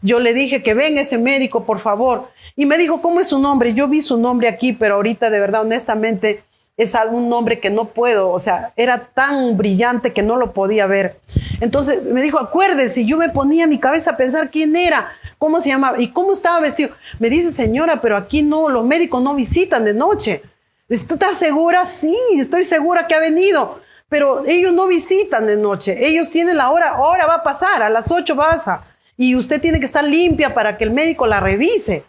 Yo le dije que venga ese médico, por favor. Y me dijo, ¿cómo es su nombre? Yo vi su nombre aquí, pero ahorita de verdad, honestamente, es algún nombre que no puedo. O sea, era tan brillante que no lo podía ver. Entonces me dijo, acuérdese. Y yo me ponía mi cabeza a pensar quién era, cómo se llamaba y cómo estaba vestido. Me dice, señora, pero aquí no, los médicos no visitan de noche. ¿Tú estás segura? Sí, estoy segura que ha venido. Pero ellos no visitan de noche. Ellos tienen la hora, ahora va a pasar, a las 8 pasa. Y usted tiene que estar limpia para que el médico la revise.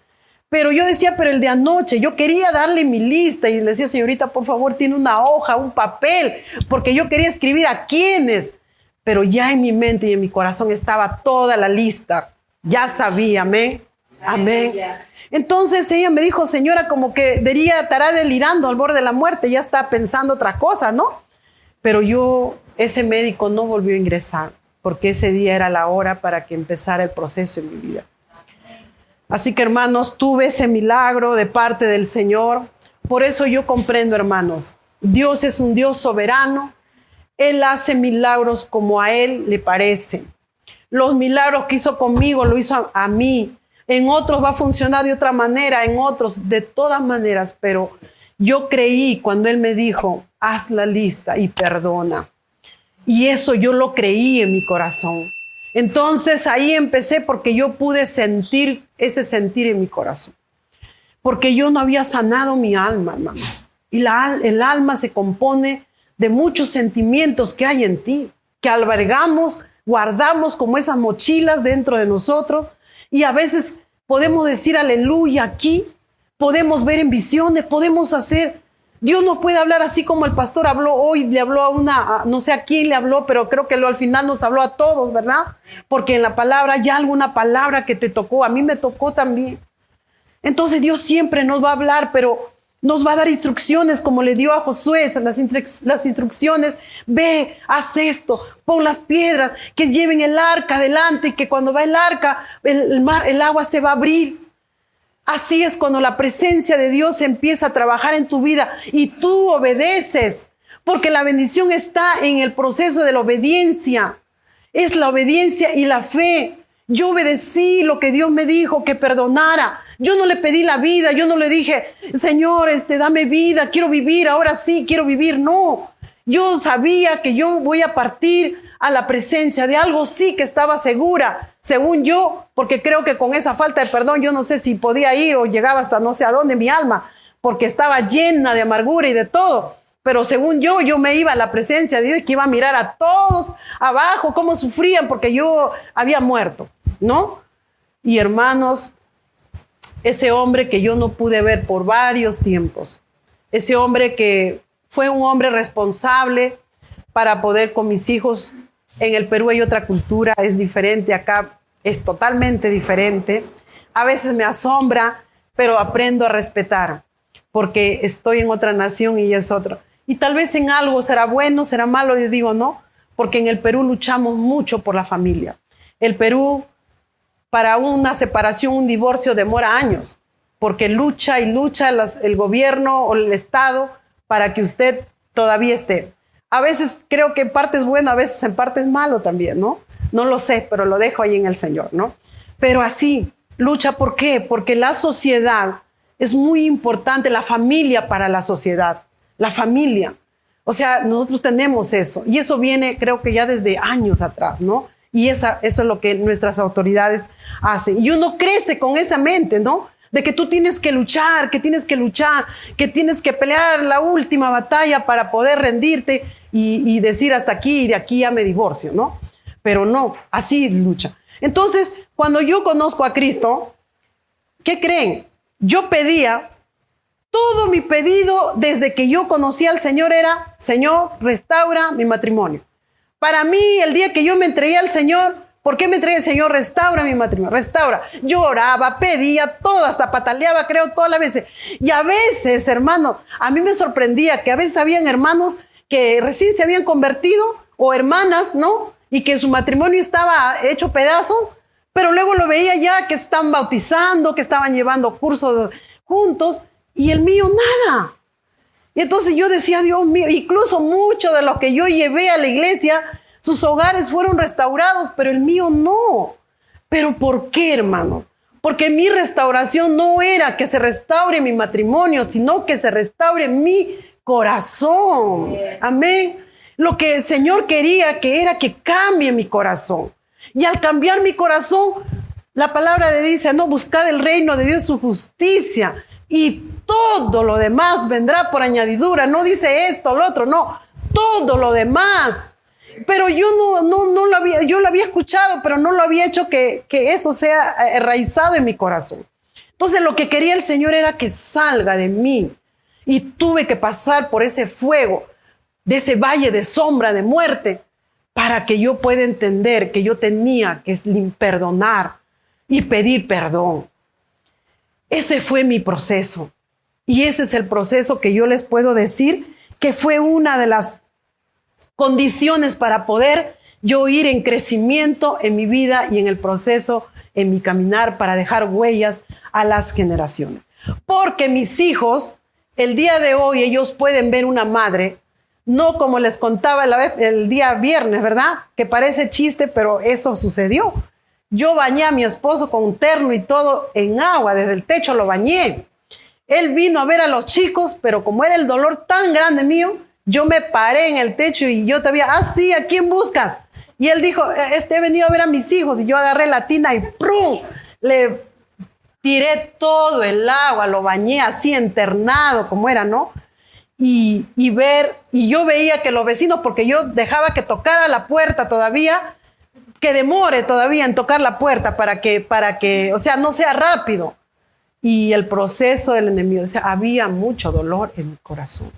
Pero yo decía, pero el de anoche, yo quería darle mi lista y le decía, señorita, por favor, tiene una hoja, un papel, porque yo quería escribir a quiénes. Pero ya en mi mente y en mi corazón estaba toda la lista. Ya sabía, amén, amén. Entonces ella me dijo, señora, como que estará delirando al borde de la muerte, ya está pensando otra cosa, ¿no? Pero ese médico no volvió a ingresar, porque ese día era la hora para que empezara el proceso en mi vida. Así que, hermanos, tuve ese milagro de parte del Señor. Por eso yo comprendo, hermanos, Dios es un Dios soberano. Él hace milagros como a Él le parece. Los milagros que hizo conmigo, lo hizo a mí. En otros va a funcionar de otra manera, en otros de todas maneras. Pero yo creí cuando Él me dijo, haz la lista y perdona. Y eso yo lo creí en mi corazón. Entonces ahí empecé porque yo pude sentir ese sentir en mi corazón. Porque yo no había sanado mi alma, hermanos. Y el alma se compone de muchos sentimientos que hay en ti, que albergamos, guardamos como esas mochilas dentro de nosotros. Y a veces podemos decir aleluya aquí, podemos ver en visiones, podemos hacer. Dios no puede hablar así como el pastor habló hoy, le habló no sé a quién le habló, pero creo que al final nos habló a todos, ¿verdad? Porque en la palabra hay alguna palabra que te tocó, a mí me tocó también. Entonces Dios siempre nos va a hablar, pero nos va a dar instrucciones como le dio a Josué, las instrucciones, ve, haz esto, pon las piedras, que lleven el arca adelante y que cuando va el arca, el agua se va a abrir. Así es cuando la presencia de Dios empieza a trabajar en tu vida y tú obedeces, porque la bendición está en el proceso de la obediencia. Es la obediencia y la fe. Yo obedecí lo que Dios me dijo, que perdonara. Yo no le pedí la vida, yo no le dije, Señor, dame vida, quiero vivir, ahora sí quiero vivir. No, yo sabía que yo voy a partir a la presencia de algo, sí que estaba segura, según yo, porque creo que con esa falta de perdón yo no sé si podía ir o llegaba hasta no sé a dónde mi alma, porque estaba llena de amargura y de todo. Pero según yo me iba a la presencia de Dios y que iba a mirar a todos abajo cómo sufrían porque yo había muerto, ¿no? Y hermanos, ese hombre que yo no pude ver por varios tiempos, ese hombre que fue un hombre responsable para poder con mis hijos. En el Perú hay otra cultura, es diferente, acá es totalmente diferente. A veces me asombra, pero aprendo a respetar, porque estoy en otra nación y es otra. Y tal vez en algo será bueno, será malo, y digo no, porque en el Perú luchamos mucho por la familia. El Perú, para una separación, un divorcio demora años, porque lucha y lucha el gobierno o el Estado para que usted todavía esté. A veces creo que en parte es bueno, a veces en parte es malo también, ¿no? No lo sé, pero lo dejo ahí en el Señor, ¿no? Pero así, lucha, ¿por qué? Porque la sociedad es muy importante, la familia para la sociedad, la familia. O sea, nosotros tenemos eso, y eso viene creo que ya desde años atrás, ¿no? Y eso es lo que nuestras autoridades hacen. Y uno crece con esa mente, ¿no? De que tú tienes que luchar, que tienes que pelear la última batalla para poder rendirte y decir hasta aquí y de aquí ya me divorcio, ¿no? Pero no, así lucha. Entonces, cuando yo conozco a Cristo, ¿qué creen? Yo pedía Todo mi pedido desde que yo conocí al Señor era: Señor, restaura mi matrimonio. Para mí, el día que yo me entregué al Señor, ¿por qué me entregué al Señor? Restaura mi matrimonio, restaura. Yo oraba, pedía, todo, hasta pataleaba, creo, todas las veces. Y a veces, hermano, a mí me sorprendía que a veces habían hermanos que recién se habían convertido, o hermanas, ¿no? Y que su matrimonio estaba hecho pedazo, pero luego lo veía ya que estaban bautizando, que estaban llevando cursos juntos, y el mío nada. Y entonces yo decía: Dios mío, incluso mucho de lo que yo llevé a la iglesia, sus hogares fueron restaurados, pero el mío no. ¿Pero por qué, hermano? Porque mi restauración no era que se restaure mi matrimonio, sino que se restaure mi corazón. Amén. Lo que el Señor quería que era que cambie mi corazón. Y al cambiar mi corazón, la palabra de dice: no, buscad el reino de Dios, su justicia, y todo lo demás vendrá por añadidura. No dice esto, lo otro, no, todo lo demás. Pero yo no lo había, yo lo había escuchado, pero no lo había hecho que eso sea enraizado en mi corazón. Entonces lo que quería el Señor era que salga de mí. Y tuve que pasar por ese fuego, de ese valle de sombra, de muerte, para que yo pueda entender que yo tenía que perdonar y pedir perdón. Ese fue mi proceso. Y ese es el proceso que yo les puedo decir que fue una de las condiciones para poder yo ir en crecimiento en mi vida y en el proceso, en mi caminar, para dejar huellas a las generaciones. Porque mis hijos, el día de hoy, ellos pueden ver una madre, no como les contaba el día viernes, ¿verdad? Que parece chiste, pero eso sucedió. Yo bañé a mi esposo con un terno y todo en agua, desde el techo lo bañé. Él vino a ver a los chicos, pero como era el dolor tan grande mío, yo me paré en el techo y yo todavía: sí, ¿a quién buscas? Y él dijo: he venido a ver a mis hijos. Y yo agarré la tina y ¡prum! Le tiré todo el agua, lo bañé así internado como era, ¿no? Y yo veía que los vecinos, porque yo dejaba que tocara la puerta todavía, que demore todavía en tocar la puerta para que, o sea, no sea rápido. Y el proceso del enemigo, o sea, había mucho dolor en mi corazón.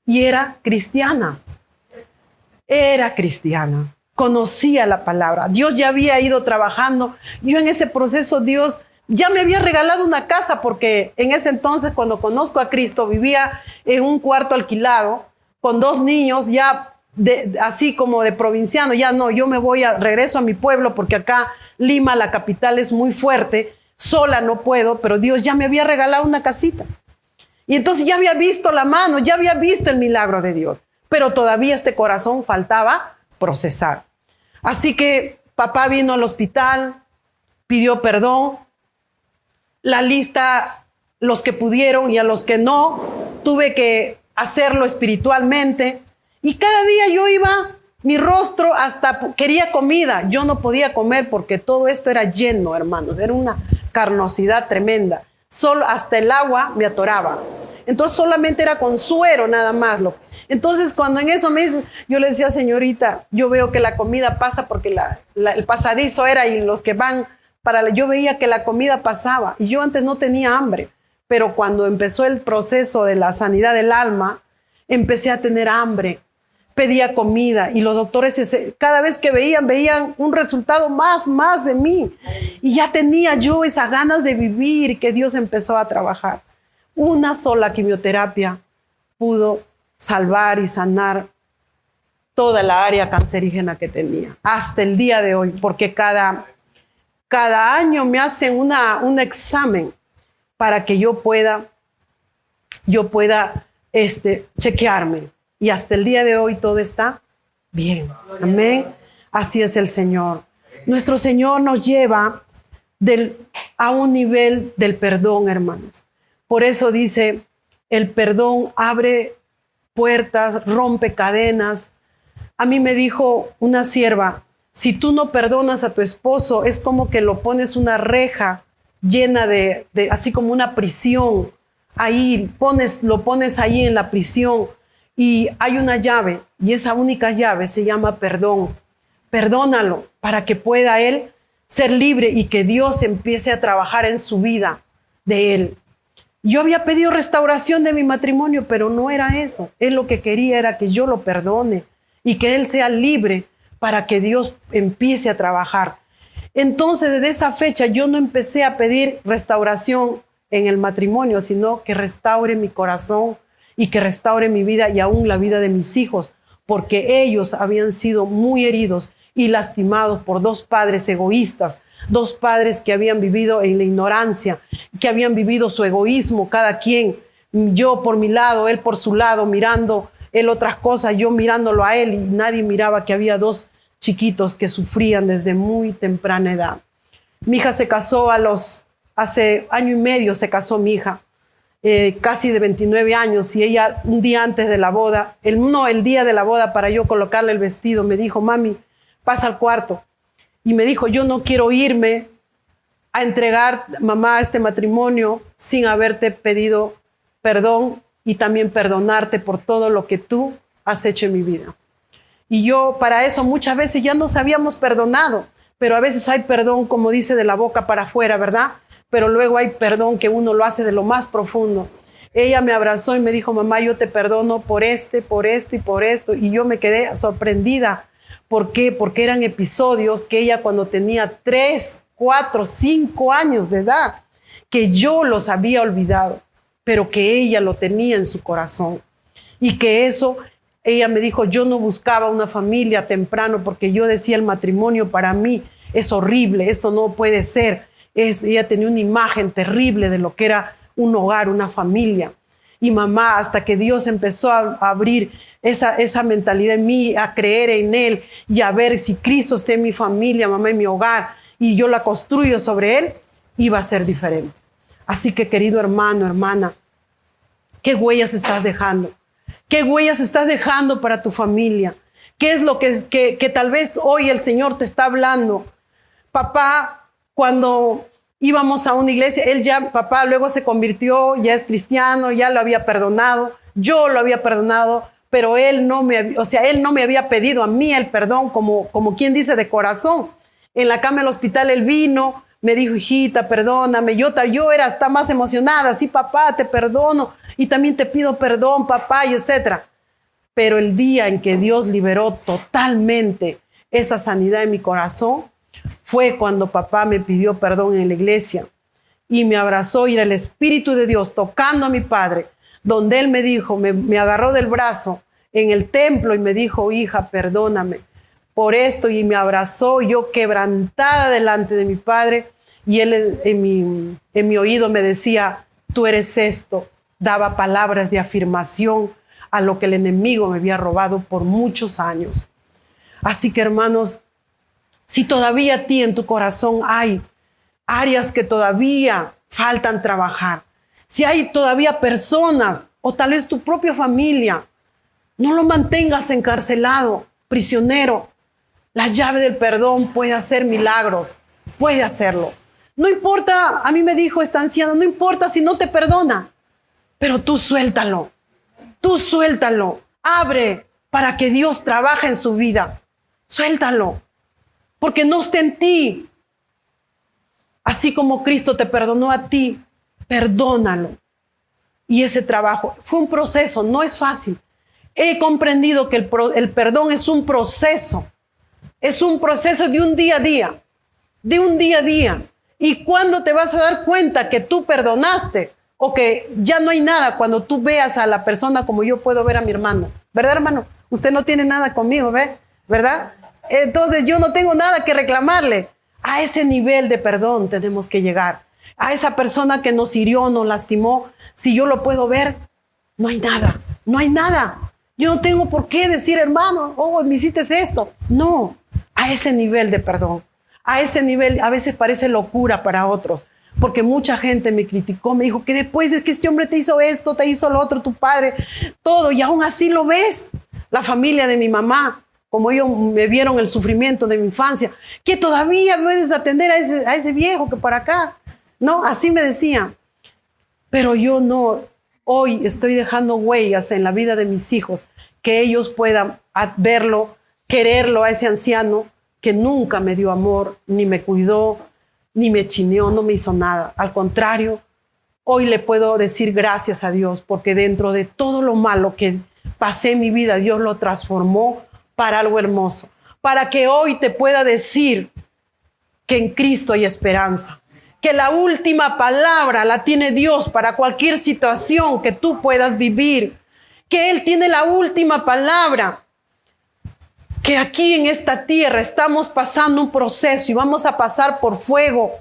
Y era cristiana, conocía la palabra. Dios ya había ido trabajando. Yo en ese proceso, Dios ya me había regalado una casa, porque en ese entonces, cuando conozco a Cristo, vivía en un cuarto alquilado con 2 niños, ya así como de provinciano. Ya no, yo regreso a mi pueblo, porque acá Lima, la capital, es muy fuerte. Sola no puedo, pero Dios ya me había regalado una casita. Y entonces ya había visto la mano, ya había visto el milagro de Dios, pero todavía este corazón faltaba procesar. Así que papá vino al hospital, pidió perdón. La lista, los que pudieron y a los que no, tuve que hacerlo espiritualmente. Y cada día yo iba, mi rostro hasta quería comida. Yo no podía comer porque todo esto era lleno, hermanos. Era una carnosidad tremenda. Solo hasta el agua me atoraba. Entonces solamente era con suero nada más. Entonces cuando en eso yo le decía: señorita, yo veo que la comida pasa, porque el pasadizo era, y los que van yo veía que la comida pasaba. Y yo antes no tenía hambre, pero cuando empezó el proceso de la sanidad del alma, empecé a tener hambre. Pedía comida y los doctores cada vez que veían un resultado más de mí. Y ya tenía yo esas ganas de vivir, que Dios empezó a trabajar. Una sola quimioterapia pudo salvar y sanar toda la área cancerígena que tenía. Hasta el día de hoy, porque cada año me hacen un examen para que yo pueda chequearme. Y hasta el día de hoy todo está bien. Amén. Así es el Señor. Nuestro Señor nos lleva a un nivel del perdón, hermanos. Por eso dice: el perdón abre puertas, rompe cadenas. A mí me dijo una sierva: si tú no perdonas a tu esposo, es como que lo pones una reja llena de así como una prisión. Ahí lo pones ahí en la prisión. Y hay una llave, y esa única llave se llama perdón. Perdónalo para que pueda él ser libre y que Dios empiece a trabajar en su vida de él. Yo había pedido restauración de mi matrimonio, pero no era eso. Él lo que quería era que yo lo perdone y que él sea libre para que Dios empiece a trabajar. Entonces, desde esa fecha yo no empecé a pedir restauración en el matrimonio, sino que restaure mi corazón y que restaure mi vida y aún la vida de mis hijos, porque ellos habían sido muy heridos y lastimados por dos padres egoístas, dos padres que habían vivido en la ignorancia, que habían vivido su egoísmo, cada quien, yo por mi lado, él por su lado, mirando él otras cosas, yo mirándolo a él, y nadie miraba que había dos chiquitos que sufrían desde muy temprana edad. Mi hija se casó hace año y medio se casó mi hija, casi de 29 años, y ella un día antes de la boda, el día de la boda para yo colocarle el vestido, me dijo, mami, pasa al cuarto. Y me dijo, yo no quiero irme a entregar, mamá, este matrimonio sin haberte pedido perdón y también perdonarte por todo lo que tú has hecho en mi vida. Y yo para eso muchas veces ya nos habíamos perdonado, pero a veces hay perdón, como dice, de la boca para afuera, ¿verdad? Pero luego hay perdón que uno lo hace de lo más profundo. Ella me abrazó y me dijo, mamá, yo te perdono por esto y por esto. Y yo me quedé sorprendida. ¿Por qué? Porque eran episodios que ella cuando tenía 3, 4, 5 años de edad, que yo los había olvidado, pero que ella lo tenía en su corazón. Y que eso, ella me dijo, yo no buscaba una familia temprano porque yo decía el matrimonio para mí es horrible, esto no puede ser. Ella tenía una imagen terrible de lo que era un hogar, una familia. Y mamá, hasta que Dios empezó a abrir esa mentalidad en mí, a creer en Él y a ver si Cristo está en mi familia, mamá, en mi hogar, y yo la construyo sobre Él, iba a ser diferente. Así que, querido hermano, hermana, ¿qué huellas estás dejando? ¿Qué huellas estás dejando para tu familia? ¿Qué es lo que tal vez hoy el Señor te está hablando? Papá, cuando íbamos a una iglesia, papá luego se convirtió, ya es cristiano, ya lo había perdonado, yo lo había perdonado, pero él no me había pedido a mí el perdón, como quien dice, de corazón. En la cama del hospital él vino, me dijo, hijita, perdóname. Yo era hasta más emocionada, sí, papá, te perdono y también te pido perdón, papá, y etcétera. Pero el día en que Dios liberó totalmente esa sanidad en mi corazón, fue cuando papá me pidió perdón en la iglesia y me abrazó, y era el Espíritu de Dios tocando a mi padre, donde él me dijo, me agarró del brazo en el templo y me dijo, hija, perdóname por esto, y me abrazó, yo quebrantada delante de mi padre, y él en mi oído me decía, tú eres esto, daba palabras de afirmación a lo que el enemigo me había robado por muchos años. Así que, hermanos, si todavía a ti en tu corazón hay áreas que todavía faltan trabajar, si hay todavía personas o tal vez tu propia familia, no lo mantengas encarcelado, prisionero. La llave del perdón puede hacer milagros, puede hacerlo. No importa, a mí me dijo esta anciana, no importa si no te perdona, pero tú suéltalo, abre para que Dios trabaje en su vida, suéltalo. Porque no está en ti. Así como Cristo te perdonó a ti, perdónalo. Y ese trabajo fue un proceso, no es fácil. He comprendido que el perdón es un proceso de un día a día. Y cuando te vas a dar cuenta que tú perdonaste o que ya no hay nada, cuando tú veas a la persona como yo puedo ver a mi hermano. ¿Verdad, hermano? Usted no tiene nada conmigo, ¿ve? ¿Verdad? Entonces yo no tengo nada que reclamarle. A ese nivel de perdón tenemos que llegar. A esa persona que nos hirió, nos lastimó, si yo lo puedo ver, no hay nada. Yo no tengo por qué decir, hermano, me hiciste esto. No, a ese nivel de perdón. A ese nivel a veces parece locura para otros, porque mucha gente me criticó, me dijo que después de que este hombre te hizo esto, te hizo lo otro, tu padre, todo, y aún así lo ves. La familia de mi mamá, como ellos me vieron el sufrimiento de mi infancia, que todavía puedes atender a ese viejo que para acá, ¿no? Así me decían. Pero yo no, hoy estoy dejando huellas en la vida de mis hijos, que ellos puedan verlo, quererlo a ese anciano que nunca me dio amor, ni me cuidó, ni me chineó, no me hizo nada. Al contrario, Hoy le puedo decir gracias a Dios porque dentro de todo lo malo que pasé en mi vida, Dios lo transformó para algo hermoso. Para que hoy te pueda decir que en Cristo hay esperanza. Que la última palabra la tiene Dios para cualquier situación que tú puedas vivir. Que Él tiene la última palabra. Que aquí en esta tierra estamos pasando un proceso y vamos a pasar por fuego.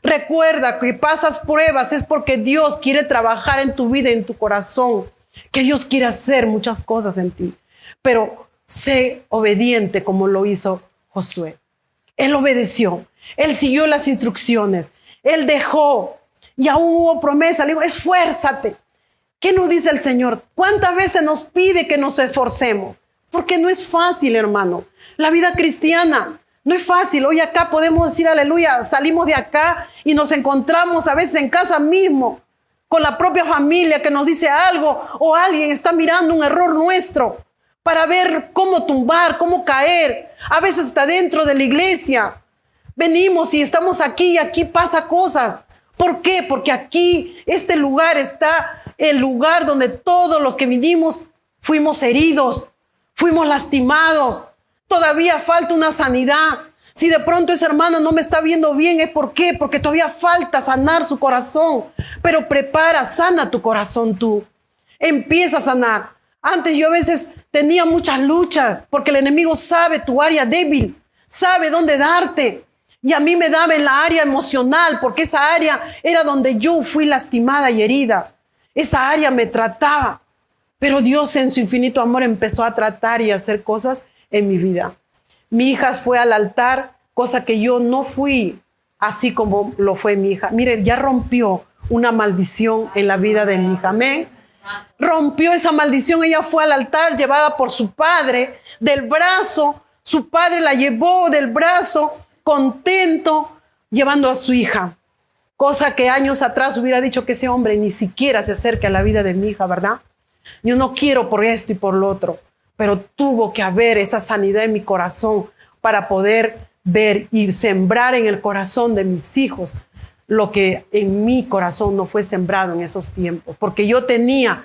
Recuerda que pasas pruebas es porque Dios quiere trabajar en tu vida y en tu corazón. Que Dios quiere hacer muchas cosas en ti. Pero sé obediente como lo hizo Josué. Él obedeció. Él siguió las instrucciones. Él dejó. Y aún hubo promesa. Le digo, esfuérzate. ¿Qué nos dice el Señor? ¿Cuántas veces nos pide que nos esforcemos? Porque no es fácil, hermano. La vida cristiana no es fácil. Hoy acá podemos decir aleluya. Salimos de acá y nos encontramos a veces en casa mismo con la propia familia que nos dice algo o alguien está mirando un error nuestro para ver cómo tumbar, cómo caer. A veces está dentro de la iglesia. Venimos y estamos aquí y aquí pasa cosas. ¿Por qué? Porque aquí, este lugar está el lugar donde todos los que vinimos fuimos heridos, fuimos lastimados. Todavía falta una sanidad. Si de pronto esa hermana no me está viendo bien, ¿es por qué? Porque todavía falta sanar su corazón. Pero prepara, sana tu corazón tú. Empieza a sanar. Antes yo a veces tenía muchas luchas porque el enemigo sabe tu área débil, sabe dónde darte. Y a mí me daba en la área emocional porque esa área era donde yo fui lastimada y herida. Esa área me trataba. Pero Dios en su infinito amor empezó a tratar y a hacer cosas en mi vida. Mi hija fue al altar, cosa que yo no fui así como lo fue mi hija. Miren, ya rompió una maldición en la vida de mi hija. Amén. Rompió esa maldición. Ella fue al altar llevada por su padre del brazo. Su padre la llevó del brazo contento llevando a su hija. Cosa que años atrás hubiera dicho que ese hombre ni siquiera se acerque a la vida de mi hija, ¿verdad? Yo no quiero por esto y por lo otro. Pero tuvo que haber esa sanidad en mi corazón para poder ver y sembrar en el corazón de mis hijos lo que en mi corazón no fue sembrado en esos tiempos. Porque yo tenía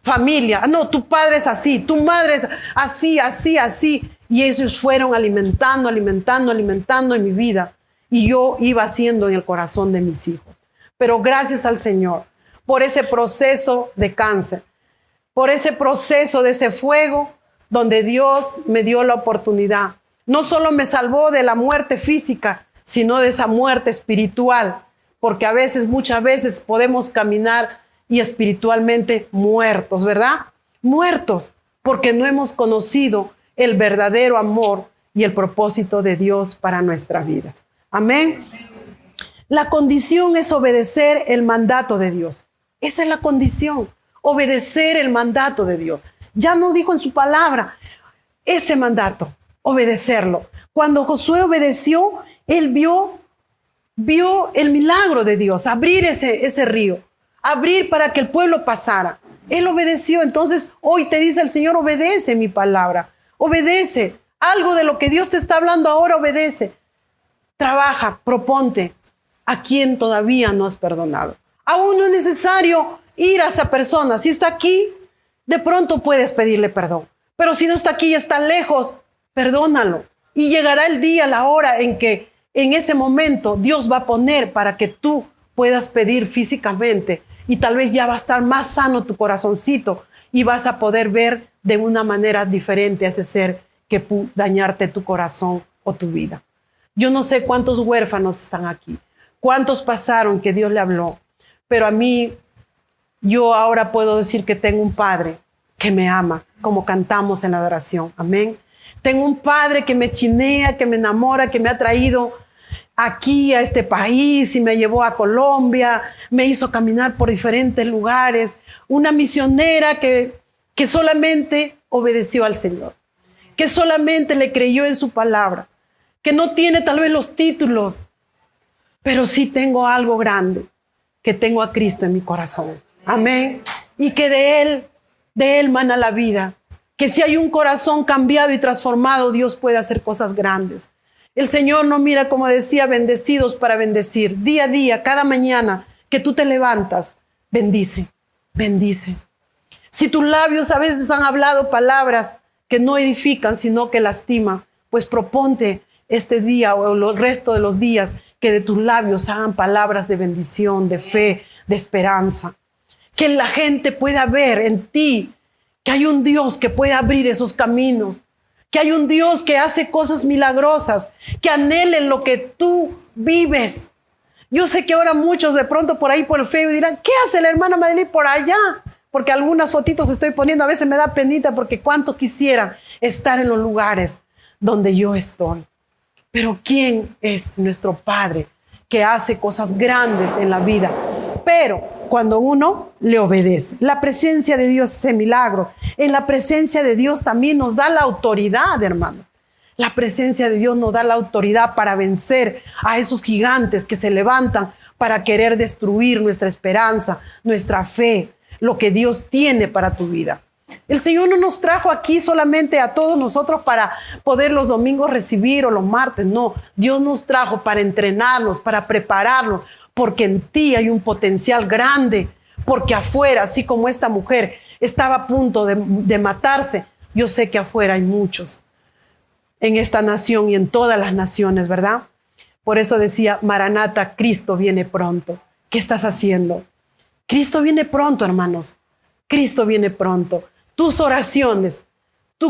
familia. No, tu padre es así, tu madre es así, así, así. Y ellos fueron alimentando en mi vida. Y yo iba haciendo en el corazón de mis hijos. Pero gracias al Señor por ese proceso de cáncer, por ese proceso de ese fuego, donde Dios me dio la oportunidad. No solo me salvó de la muerte física, sino de esa muerte espiritual. Porque muchas veces podemos caminar y espiritualmente muertos, ¿verdad? Muertos, porque no hemos conocido el verdadero amor y el propósito de Dios para nuestras vidas. Amén. La condición es obedecer el mandato de Dios. Esa es la condición, obedecer el mandato de Dios. Ya no dijo en su palabra ese mandato, obedecerlo. Cuando Josué obedeció, él vio el milagro de Dios, abrir ese río, abrir para que el pueblo pasara. Él obedeció. Entonces hoy te dice el Señor, obedece mi palabra, obedece. Algo de lo que Dios te está hablando ahora, obedece. Trabaja, proponte a quien todavía no has perdonado. Aún no es necesario ir a esa persona. Si está aquí, de pronto puedes pedirle perdón. Pero si no está aquí y está lejos, perdónalo. Y llegará el día, la hora en que en ese momento Dios va a poner para que tú puedas pedir físicamente. Y tal vez ya va a estar más sano tu corazoncito y vas a poder ver de una manera diferente a ese ser que pudo dañarte tu corazón o tu vida. Yo no sé cuántos huérfanos están aquí, cuántos pasaron que Dios le habló, pero a mí, yo ahora puedo decir que tengo un Padre que me ama, como cantamos en la adoración. Amén. Tengo un Padre que me chinea, que me enamora, que me ha traído aquí a este país y me llevó a Colombia, me hizo caminar por diferentes lugares. Una misionera que solamente obedeció al Señor, que solamente le creyó en su palabra, que no tiene tal vez los títulos, pero sí tengo algo grande, que tengo a Cristo en mi corazón. Amén. Y que de Él mana la vida. Que si hay un corazón cambiado y transformado, Dios puede hacer cosas grandes. El Señor no mira, como decía, bendecidos para bendecir. Día a día, cada mañana, que tú te levantas, bendice, bendice. Si tus labios a veces han hablado palabras que no edifican, sino que lastiman, pues proponte este día o el resto de los días que de tus labios hagan palabras de bendición, de fe, de esperanza. Que la gente pueda ver en ti que hay un Dios que puede abrir esos caminos, que hay un Dios que hace cosas milagrosas, que anhelen lo que tú vives. Yo sé que ahora muchos de pronto por ahí por el Facebook dirán, ¿qué hace la hermana Madeline por allá? Porque algunas fotitos estoy poniendo, a veces me da penita porque cuánto quisiera estar en los lugares donde yo estoy. Pero ¿quién es nuestro Padre que hace cosas grandes en la vida? Pero cuando uno le obedece. La presencia de Dios es el milagro. En la presencia de Dios también nos da la autoridad, hermanos. La presencia de Dios nos da la autoridad para vencer a esos gigantes que se levantan para querer destruir nuestra esperanza, nuestra fe, lo que Dios tiene para tu vida. El Señor no nos trajo aquí solamente a todos nosotros para poder los domingos recibir o los martes. No, Dios nos trajo para entrenarnos, para prepararnos, porque en ti hay un potencial grande, porque afuera, así como esta mujer estaba a punto de matarse, yo sé que afuera hay muchos en esta nación y en todas las naciones, ¿verdad? Por eso decía, Maranata, Cristo viene pronto. ¿Qué estás haciendo? Cristo viene pronto, hermanos. Cristo viene pronto. Tus oraciones,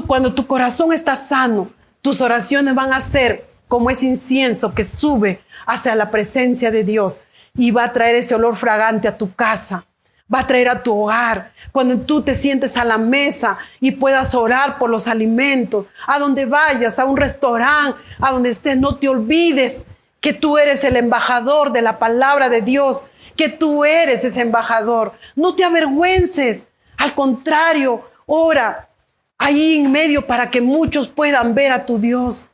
cuando tu corazón está sano, tus oraciones van a ser como ese incienso que sube hacia la presencia de Dios y va a traer ese olor fragante a tu casa, va a traer a tu hogar. Cuando tú te sientes a la mesa y puedas orar por los alimentos, a donde vayas, a un restaurante, a donde estés, no te olvides que tú eres el embajador de la palabra de Dios, que tú eres ese embajador. No te avergüences, al contrario, ora ahí en medio para que muchos puedan ver a tu Dios.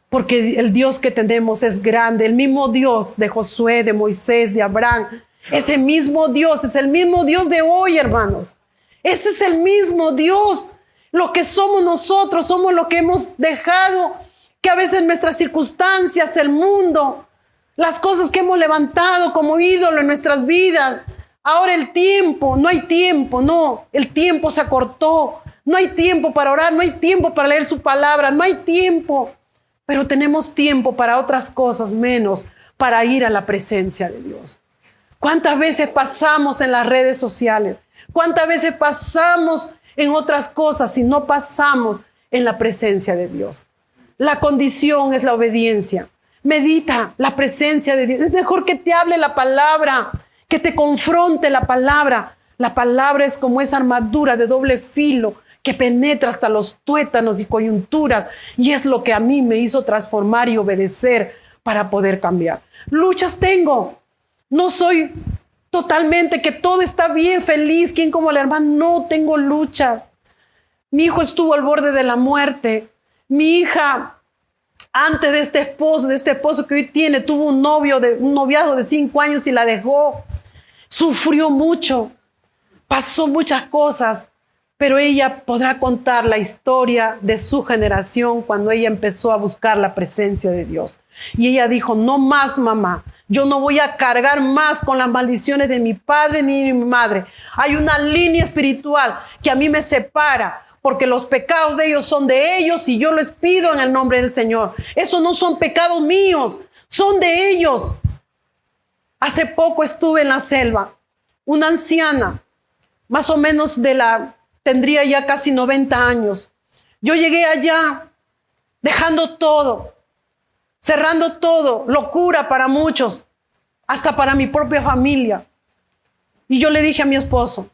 Porque el Dios que tenemos es grande, el mismo Dios de Josué, de Moisés, de Abraham. Ese mismo Dios es el mismo Dios de hoy, hermanos. Ese es el mismo Dios. Lo que somos nosotros, somos lo que hemos dejado, que a veces nuestras circunstancias, el mundo, las cosas que hemos levantado como ídolo en nuestras vidas. Ahora el tiempo, no hay tiempo, no. El tiempo se acortó. No hay tiempo para orar, no hay tiempo para leer su palabra, no hay tiempo. Pero tenemos tiempo para otras cosas, menos para ir a la presencia de Dios. ¿Cuántas veces pasamos en las redes sociales? ¿Cuántas veces pasamos en otras cosas y no pasamos en la presencia de Dios? La condición es la obediencia. Medita la presencia de Dios. Es mejor que te hable la palabra, que te confronte la palabra. La palabra es como esa armadura de doble filo que penetra hasta los tuétanos y coyunturas, y es lo que a mí me hizo transformar y obedecer para poder cambiar. Luchas tengo, no soy totalmente que todo está bien, feliz, quien como la hermana, no tengo lucha. Mi hijo estuvo al borde de la muerte, mi hija antes de este esposo que hoy tiene, tuvo un noviazgo de 5 años y la dejó, sufrió mucho, pasó muchas cosas. Pero ella podrá contar la historia de su generación cuando ella empezó a buscar la presencia de Dios. Y ella dijo, no más, mamá, yo no voy a cargar más con las maldiciones de mi padre ni de mi madre. Hay una línea espiritual que a mí me separa, porque los pecados de ellos son de ellos y yo les pido en el nombre del Señor. Esos no son pecados míos, son de ellos. Hace poco estuve en la selva, una anciana, más o menos tendría ya casi 90 años. Yo llegué allá dejando todo, cerrando todo, locura para muchos, hasta para mi propia familia. Y yo le dije a mi esposo,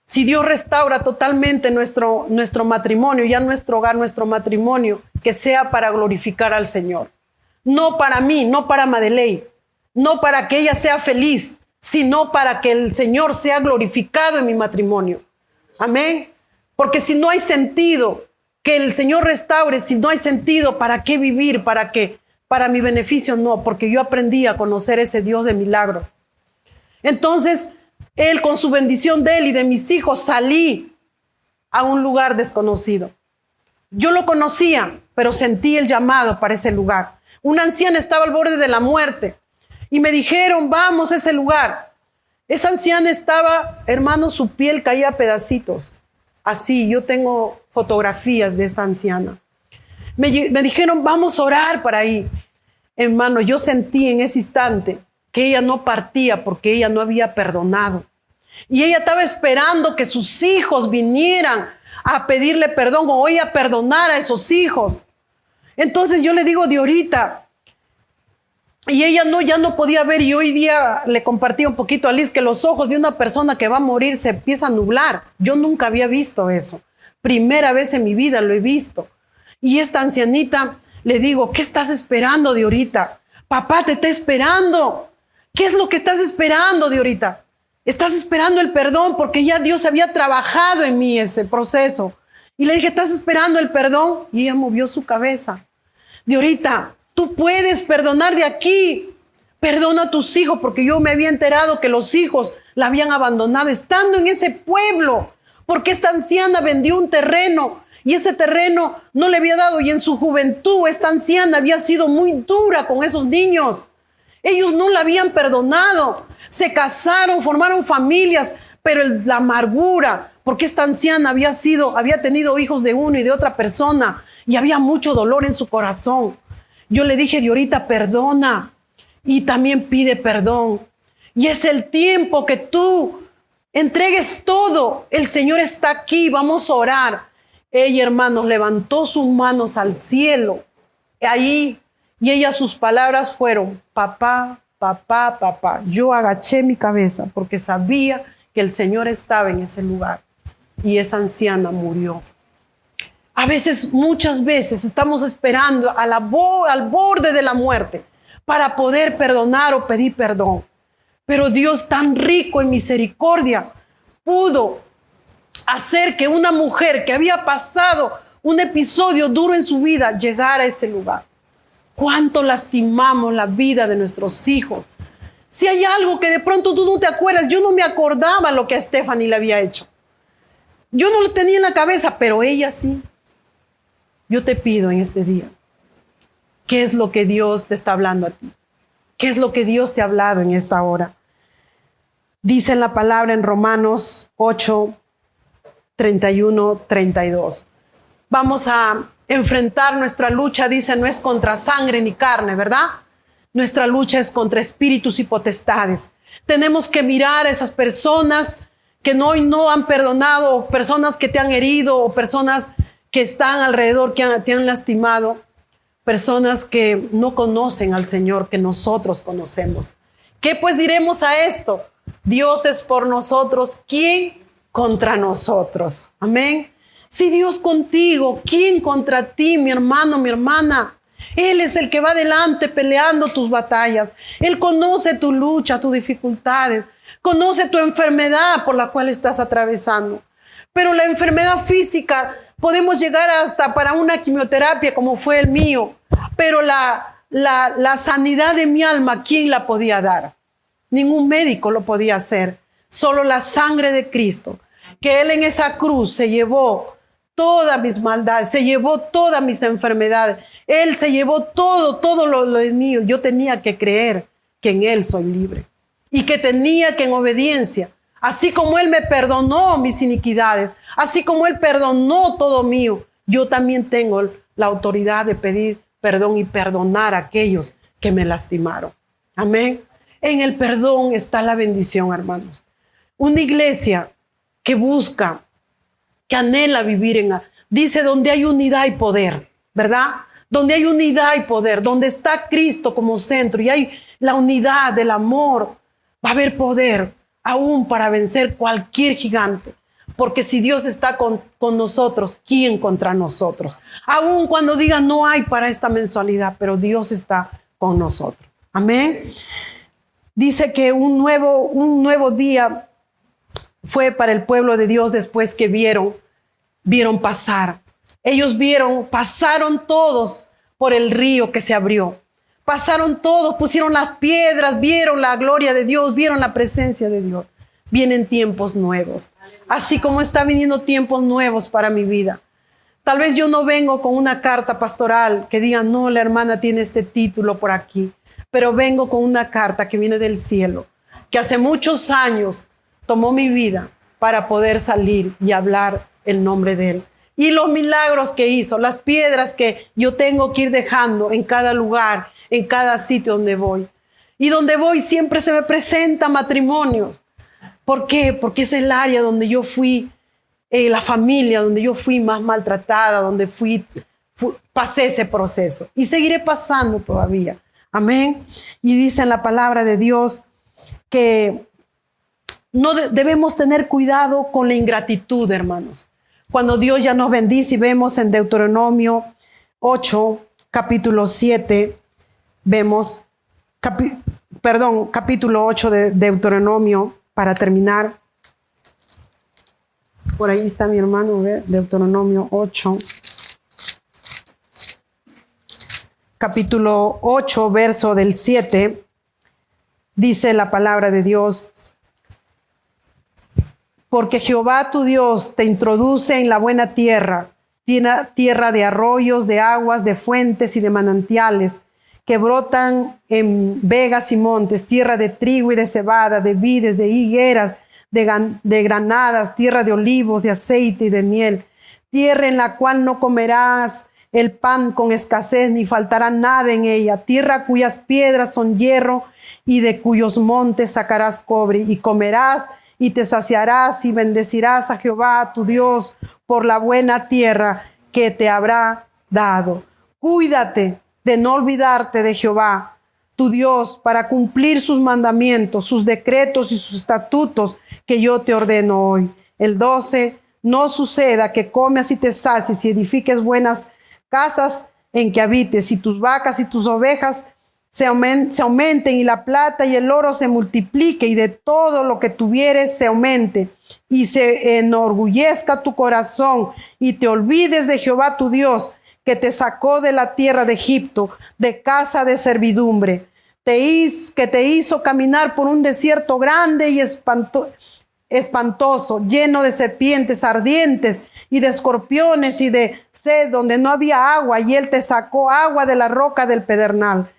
si Dios restaura totalmente nuestro matrimonio, ya nuestro hogar, nuestro matrimonio, que sea para glorificar al Señor. No para mí, no para Madeleine, no para que ella sea feliz, sino para que el Señor sea glorificado en mi matrimonio. Amén. Porque si no hay sentido que el Señor restaure, si no hay sentido, ¿para qué vivir? ¿Para qué? Para mi beneficio no, porque yo aprendí a conocer ese Dios de milagros. Entonces, Él con su bendición de Él y de mis hijos salí a un lugar desconocido. Yo lo conocía, pero sentí el llamado para ese lugar. Una anciana estaba al borde de la muerte Y me dijeron, vamos a ese lugar. Esa anciana estaba, hermanos, su piel caía a pedacitos. Así, yo tengo fotografías de esta anciana. Me dijeron, vamos a orar para ahí. Hermano, yo sentí en ese instante que ella no partía porque ella no había perdonado. Y ella estaba esperando que sus hijos vinieran a pedirle perdón o ella perdonara a esos hijos. Entonces yo le digo de ahorita, y ella ya no podía ver, y hoy día le compartí un poquito a Liz que los ojos de una persona que va a morir se empiezan a nublar. Yo nunca había visto eso. Primera vez en mi vida lo he visto. Y esta ancianita le digo, ¿qué estás esperando de ahorita? Papá te está esperando. ¿Qué es lo que estás esperando de ahorita? Estás esperando el perdón porque ya Dios había trabajado en mí ese proceso. Y le dije, ¿estás esperando el perdón? Y ella movió su cabeza. De ahorita, tú puedes perdonar de aquí. Perdona a tus hijos porque yo me había enterado que los hijos la habían abandonado estando en ese pueblo. Porque esta anciana vendió un terreno y ese terreno no le había dado. Y en su juventud esta anciana había sido muy dura con esos niños. Ellos no la habían perdonado. Se casaron, formaron familias, pero la amargura, porque esta anciana había tenido hijos de uno y de otra persona y había mucho dolor en su corazón. Yo le dije de ahorita, perdona y también pide perdón. Y es el tiempo que tú entregues todo. El Señor está aquí, vamos a orar. Ella, hermanos, levantó sus manos al cielo ahí y sus palabras fueron, papá, papá, papá. Yo agaché mi cabeza porque sabía que el Señor estaba en ese lugar y esa anciana murió. A veces, muchas veces estamos esperando al borde de la muerte para poder perdonar o pedir perdón. Pero Dios, tan rico en misericordia, pudo hacer que una mujer que había pasado un episodio duro en su vida llegara a ese lugar. ¿Cuánto lastimamos la vida de nuestros hijos? Si hay algo que de pronto tú no te acuerdas, yo no me acordaba lo que a Stephanie le había hecho. Yo no lo tenía en la cabeza, pero ella sí. Yo te pido en este día, ¿qué es lo que Dios te está hablando a ti? ¿Qué es lo que Dios te ha hablado en esta hora? Dice en la palabra en Romanos 8, 31, 32. Vamos a enfrentar nuestra lucha, dice, no es contra sangre ni carne, ¿verdad? Nuestra lucha es contra espíritus y potestades. Tenemos que mirar a esas personas que hoy no han perdonado, o personas que te han herido, o personas que están alrededor, que te han lastimado, personas que no conocen al Señor que nosotros conocemos. ¿Qué pues diremos a esto? Dios es por nosotros, ¿quién contra nosotros? Amén. Si Dios contigo, ¿quién contra ti, mi hermano, mi hermana? Él es el que va adelante peleando tus batallas. Él conoce tu lucha, tus dificultades. Conoce tu enfermedad por la cual estás atravesando. Pero la enfermedad física, podemos llegar hasta para una quimioterapia como fue el mío. Pero la sanidad de mi alma, ¿quién la podía dar? Ningún médico lo podía hacer. Solo la sangre de Cristo. Que Él en esa cruz se llevó todas mis maldades, se llevó todas mis enfermedades. Él se llevó todo lo de mío. Yo tenía que creer que en Él soy libre. Y que tenía que en obediencia, así como Él me perdonó mis iniquidades, así como Él perdonó todo mío, yo también tengo la autoridad de pedir perdón y perdonar a aquellos que me lastimaron. Amén. En el perdón está la bendición, hermanos. Una iglesia que busca, que anhela vivir dice, donde hay unidad y poder, ¿verdad? Donde hay unidad y poder, donde está Cristo como centro y hay la unidad del amor, va a haber poder aún para vencer cualquier gigante. Porque si Dios está con nosotros, ¿quién contra nosotros? Aún cuando digan no hay para esta mensualidad, pero Dios está con nosotros. Amén. Dice que un nuevo día fue para el pueblo de Dios después que vieron pasar. Ellos pasaron todos por el río que se abrió. Pasaron todos, pusieron las piedras, vieron la gloria de Dios, vieron la presencia de Dios. Vienen tiempos nuevos. Así como está viniendo tiempos nuevos para mi vida. Tal vez yo no vengo con una carta pastoral que diga, no, la hermana tiene este título por aquí. pero vengo con una carta que viene del cielo, que hace muchos años tomó mi vida para poder salir y hablar el nombre de Él. Y los milagros que hizo, las piedras que yo tengo que ir dejando en cada lugar, en cada sitio donde voy. Y donde voy siempre se me presentan matrimonios. ¿Por qué? Porque es el área donde yo fui, la familia donde yo fui más maltratada, donde pasé ese proceso. Y seguiré pasando todavía. Amén. Y dice en la palabra de Dios que no debemos tener cuidado con la ingratitud, hermanos. Cuando Dios ya nos bendice y vemos en Deuteronomio 8, capítulo 7, vemos, capítulo 8 de Deuteronomio, para terminar. Por ahí está mi hermano, Deuteronomio 8. Capítulo 8, verso del 7, dice la palabra de Dios: porque Jehová tu Dios te introduce en la buena tierra, tierra de arroyos, de aguas, de fuentes y de manantiales, que brotan en vegas y montes, tierra de trigo y de cebada, de vides, de higueras, de granadas, tierra de olivos, de aceite y de miel, tierra en la cual no comerás el pan con escasez, ni faltará nada en ella, tierra cuyas piedras son hierro y de cuyos montes sacarás cobre, y comerás y te saciarás y bendecirás a Jehová tu Dios por la buena tierra que te habrá dado. Cuídate de no olvidarte de Jehová tu Dios para cumplir sus mandamientos, sus decretos y sus estatutos que yo te ordeno hoy. El 12, no suceda que comas y te sacies y edifiques buenas casas en que habites, y tus vacas y tus ovejas se aumenten, y la plata y el oro se multiplique, y de todo lo que tuvieres se aumente, y se enorgullezca tu corazón, y te olvides de Jehová tu Dios, que te sacó de la tierra de Egipto, de casa de servidumbre, que te hizo caminar por un desierto grande y espantoso, lleno de serpientes ardientes y de escorpiones y de sed, donde no había agua, y Él te sacó agua de la roca del pedernal,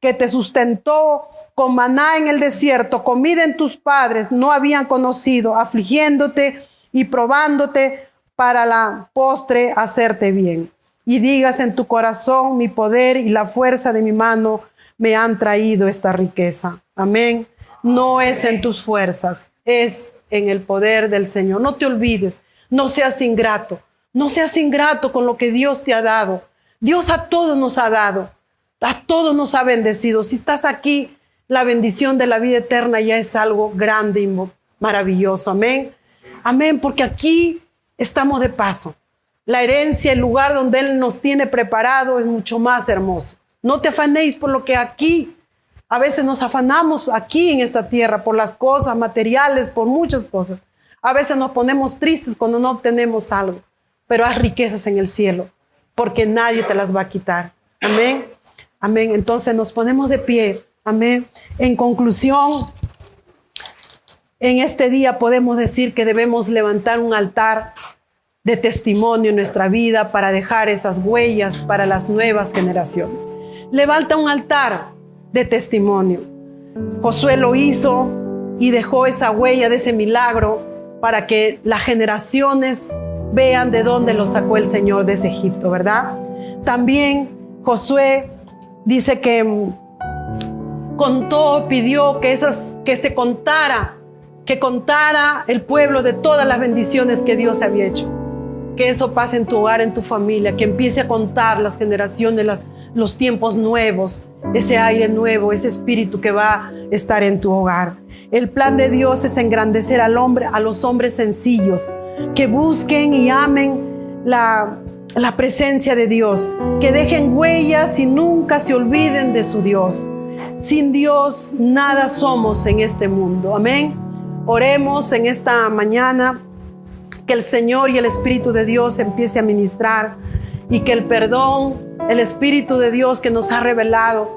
que te sustentó con maná en el desierto, comida en tus padres no habían conocido, afligiéndote y probándote para la postre hacerte bien. Y digas en tu corazón: mi poder y la fuerza de mi mano me han traído esta riqueza. Amén. No es en tus fuerzas, es en el poder del Señor. No te olvides, no seas ingrato. No seas ingrato con lo que Dios te ha dado. Dios a todos nos ha dado. A todos nos ha bendecido. Si estás aquí, la bendición de la vida eterna ya es algo grande y maravilloso. Amén. Amén, porque aquí estamos de paso. La herencia, el lugar donde Él nos tiene preparado es mucho más hermoso. No te afanéis por lo que aquí. A veces nos afanamos aquí en esta tierra por las cosas materiales, por muchas cosas. A veces nos ponemos tristes cuando no obtenemos algo. Pero haz riquezas en el cielo, porque nadie te las va a quitar. Amén. Amén. Entonces nos ponemos de pie. Amén. En conclusión, en este día podemos decir que debemos levantar un altar de testimonio en nuestra vida para dejar esas huellas para las nuevas generaciones. Levanta un altar de testimonio. Josué lo hizo y dejó esa huella de ese milagro para que las generaciones vean de dónde lo sacó el Señor de ese Egipto, ¿verdad? También Josué dice que pidió que se contara, que contara el pueblo de todas las bendiciones que Dios había hecho. Que eso pase en tu hogar, en tu familia, que empiece a contar las generaciones, los tiempos nuevos, ese aire nuevo, ese espíritu que va a estar en tu hogar. El plan de Dios es engrandecer al hombre, a los hombres sencillos, que busquen y amen la presencia de Dios, que dejen huellas y nunca se olviden de su Dios. Sin Dios nada somos en este mundo. Amén. Oremos en esta mañana que el Señor y el Espíritu de Dios empiece a ministrar, y que el perdón, el Espíritu de Dios que nos ha revelado,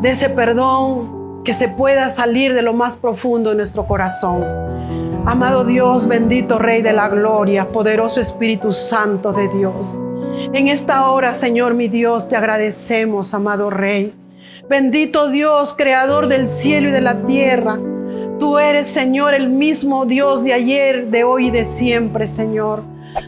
de ese perdón que se pueda salir de lo más profundo de nuestro corazón. Amado Dios, bendito Rey de la Gloria, poderoso Espíritu Santo de Dios. En esta hora, Señor mi Dios, te agradecemos, amado Rey. Bendito Dios, creador del cielo y de la tierra. Tú eres, Señor, el mismo Dios de ayer, de hoy y de siempre, Señor.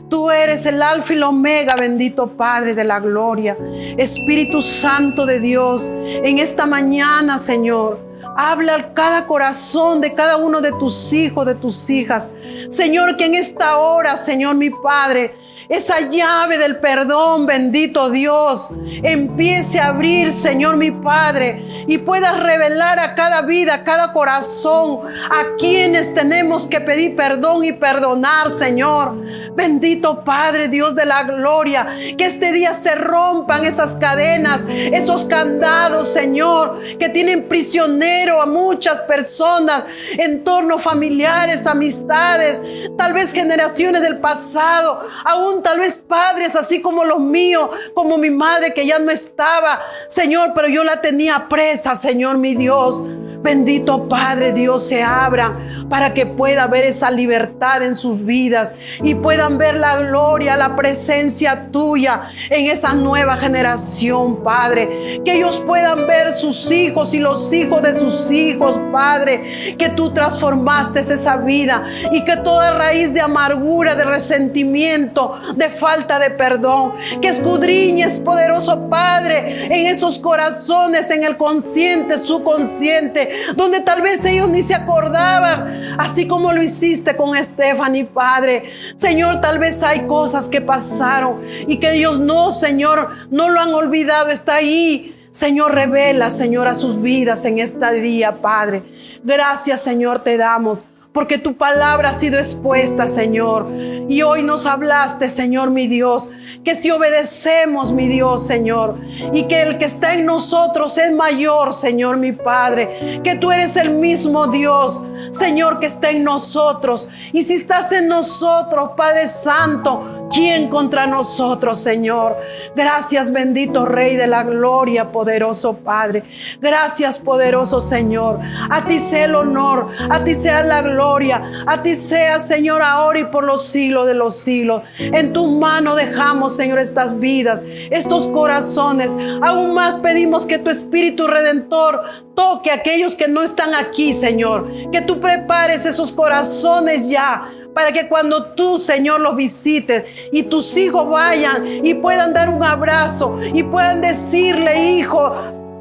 Tú eres el Alfa y el Omega, bendito Padre de la gloria. Espíritu Santo de Dios, en esta mañana, Señor, habla a cada corazón de cada uno de tus hijos, de tus hijas. Señor, que en esta hora, Señor, mi Padre, esa llave del perdón, bendito Dios, empiece a abrir, Señor mi Padre, y puedas revelar a cada vida, a cada corazón, a quienes tenemos que pedir perdón y perdonar, Señor. Bendito Padre, Dios de la gloria, que este día se rompan esas cadenas, esos candados, Señor, que tienen prisionero a muchas personas, entornos familiares, amistades, tal vez generaciones del pasado, aún tal vez padres así como los míos, como mi madre que ya no estaba, Señor, pero yo la tenía presa, Señor mi Dios. Bendito Padre Dios, se abra para que pueda ver esa libertad en sus vidas y puedan ver la gloria, la presencia tuya en esa nueva generación, Padre. Que ellos puedan ver sus hijos y los hijos de sus hijos, Padre, que tú transformaste esa vida y que toda raíz de amargura, de resentimiento, de falta de perdón, que escudriñes, poderoso Padre, en esos corazones, en el consciente, subconsciente, donde tal vez ellos ni se acordaban, así como lo hiciste con Stephanie, Padre. Señor, tal vez hay cosas que pasaron y que ellos no, Señor, no lo han olvidado, está ahí. Señor, revela, Señor, a sus vidas en este día, Padre. Gracias, Señor, te damos, porque tu palabra ha sido expuesta, Señor. Y hoy nos hablaste, Señor, mi Dios, que si obedecemos, mi Dios, Señor, y que el que está en nosotros es mayor, Señor, mi Padre, que tú eres el mismo Dios, Señor, que está en nosotros. Y si estás en nosotros, Padre Santo, ¿quién contra nosotros, Señor? Gracias, bendito Rey de la gloria, poderoso Padre. Gracias, poderoso Señor. A ti sea el honor, a ti sea la gloria, a ti sea, Señor, ahora y por los siglos de los siglos. En tu mano dejamos, Señor, estas vidas, estos corazones. Aún más pedimos que tu Espíritu Redentor toque a aquellos que no están aquí, Señor. Que tú prepares esos corazones ya, para que cuando tú, Señor, los visites y tus hijos vayan y puedan dar un abrazo y puedan decirle: hijo,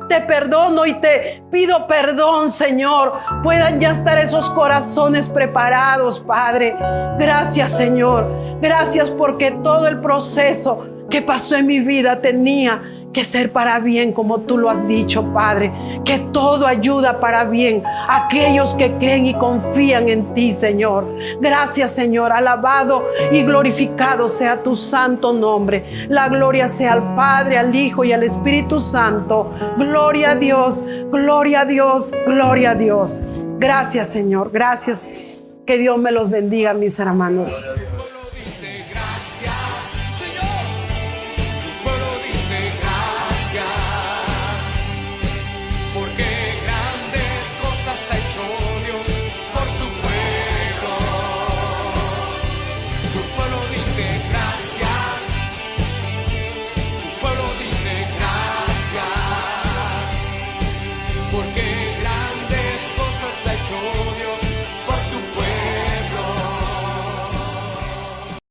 te perdono y te pido perdón, Señor. Puedan ya estar esos corazones preparados, Padre. Gracias, Señor. Gracias porque todo el proceso que pasó en mi vida tenía que ser para bien, como tú lo has dicho, Padre, que todo ayuda para bien a aquellos que creen y confían en ti, Señor. Gracias, Señor. Alabado y glorificado sea tu santo nombre. La gloria sea al Padre, al Hijo y al Espíritu Santo. Gloria a Dios, gloria a Dios, gloria a Dios. Gracias, Señor. Gracias. Que Dios me los bendiga, mis hermanos.